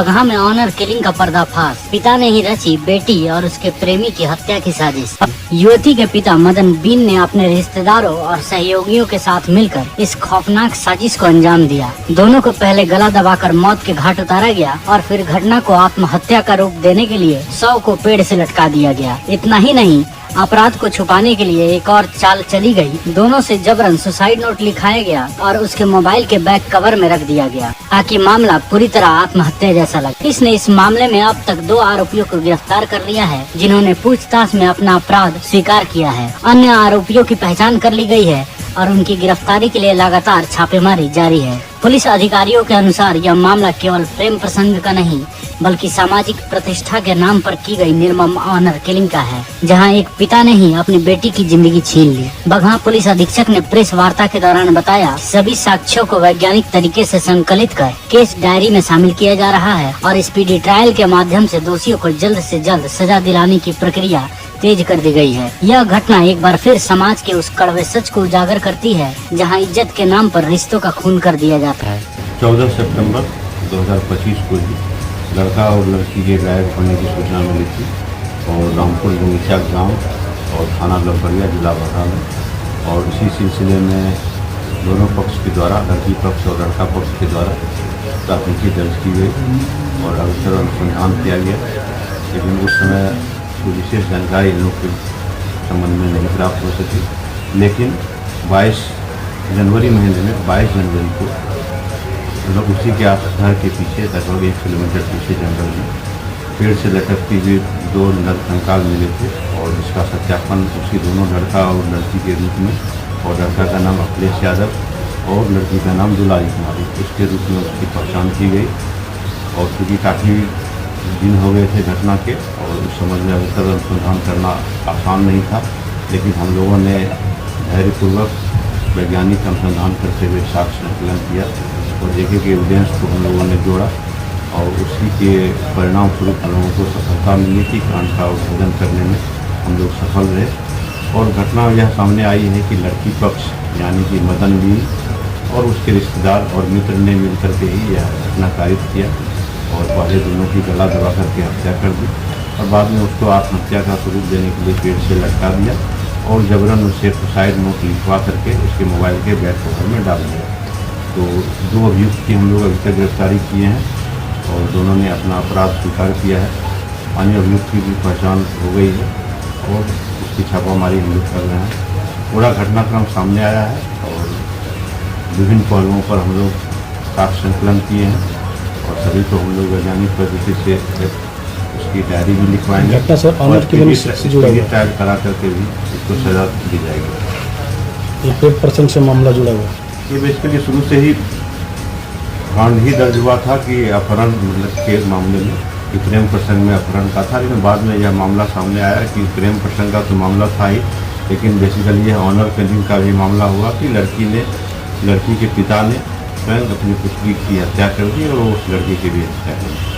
बगहा में honour killing का पर्दाफाश। पिता ने ही रची बेटी और उसके प्रेमी की हत्या की साजिश। युवती के पिता मदन बीन ने अपने रिश्तेदारों और सहयोगियों के साथ मिलकर इस खौफनाक साजिश को अंजाम दिया। दोनों को पहले गला दबाकर मौत के घाट उतारा गया और फिर घटना को आत्महत्या का रूप देने के लिए शव को पेड़ से लटका दिया गया। इतना ही नहीं, अपराध को छुपाने के लिए एक और चाल चली गई। दोनों से जबरन सुसाइड नोट लिखाया गया और उसके मोबाइल के बैक कवर में रख दिया गया ताकि मामला पूरी तरह आत्महत्या जैसा लगे। पुलिस ने इस मामले में अब तक 2 आरोपियों को गिरफ्तार कर लिया है, जिन्होंने पूछताछ में अपना अपराध स्वीकार किया है। अन्य आरोपियों की पहचान कर ली गई है और उनकी गिरफ्तारी के लिए लगातार छापेमारी जारी है। पुलिस अधिकारियों के अनुसार यह मामला केवल प्रेम प्रसंग का नहीं बल्कि सामाजिक प्रतिष्ठा के नाम पर की गई निर्मम ऑनर किलिंग का है, जहां एक पिता ने ही अपनी बेटी की जिंदगी छीन ली। बगहा पुलिस अधीक्षक ने प्रेस वार्ता के दौरान बताया, सभी साक्ष्यों को वैज्ञानिक तरीके से संकलित कर केस डायरी में शामिल किया जा रहा है और स्पीडी ट्रायल के माध्यम से दोषियों को जल्द से जल्द सजा दिलाने की प्रक्रिया तेज कर दी गई है। यह घटना एक बार फिर समाज के उस कड़वे सच को उजागर करती है जहां इज्जत के नाम पर रिश्तों का खून कर दिया जाता है। 14 सितंबर 2025 को ही लड़का और लड़की के गायब होने की सूचना मिली थी और रामपुर गुंगीचा गांव और थाना लखपरिया जिला बगहा में, और इसी सिलसिले में दोनों पक्ष के द्वारा, लड़की पक्ष और लड़का पक्ष के द्वारा प्राथमिकी दर्ज की गई और अवसर अनुसंधान किया गया। लेकिन उस समय कोई विशेष जानकारी इन लोग के संबंध में नहीं प्राप्त हो सकी। लेकिन 22 जनवरी महीने में 22 जनवरी को मतलब उसी के घर के पीछे लगभग 1 किलोमीटर पीछे जंगल में पेड़ से लटकती हुई 2 नरकंकाल मिले थे और जिसका सत्यापन उसी दोनों लड़का और लड़की के रूप में, और लड़का का नाम अखिलेश यादव और लड़की का नाम दुलारी कुमारी, उसके रूप में उसकी पहचान की गई। और चूँकि काफ़ी दिन हो गए थे घटना के और उस समझ में अवसर अनुसंधान करना आसान नहीं था, लेकिन हम लोगों ने धैर्यपूर्वक वैज्ञानिक अनुसंधान करते हुए साक्ष्य संकलन किया और देखे कि एविडेंस को हम लोगों ने जोड़ा और उसी के परिणाम स्वरूप हम लोगों को सफलता मिली कि कांड का उद्भेदन करने में हम लोग सफल रहे। और घटना यह सामने आई है कि लड़की पक्ष यानी कि मदन बी और उसके रिश्तेदार और मित्र ने मिलकर के ही यह घटना कारित किया और पहले दोनों की गला दबा करके हत्या कर दी और बाद में उसको आत्महत्या का स्वरूप देने के लिए पेड़ से लटका दिया और जबरन उससे सुसाइड नोट लिखवा करके उसके मोबाइल के बैक कवर में डाल दिया। तो 2 अभियुक्त की हम लोग अभी तक गिरफ्तारी किए हैं और दोनों ने अपना अपराध स्वीकार किया है। अन्य अभियुक्त की भी पहचान हो गई है और उसकी छापामारी हम लोग कर रहे हैं। पूरा घटनाक्रम सामने आया है और विभिन्न पहलुओं पर हम लोग साक्ष्य संकलन किए हैं और सभी को हम लोग वैज्ञानिक पद्धति से उसकी डायरी भी लिखवाएंगे और ट्रायल करा करके भी उसको सजा दी जाएगी। ये पेड़ प्रसंग से मामला जुड़ा हुआ, ये बेसिकली शुरू से ही कांड ही दर्ज हुआ था कि अपहरण मतलब के मामले में कि प्रेम प्रसंग में अपहरण का था, लेकिन बाद में यह मामला सामने आया कि प्रेम प्रसंग का तो मामला था ही, लेकिन बेसिकली यह ऑनर किलिंग का भी मामला हुआ कि लड़की के पिता ने स्वयं अपनी पुत्री की हत्या कर दी और उस लड़की की भी हत्या कर दी।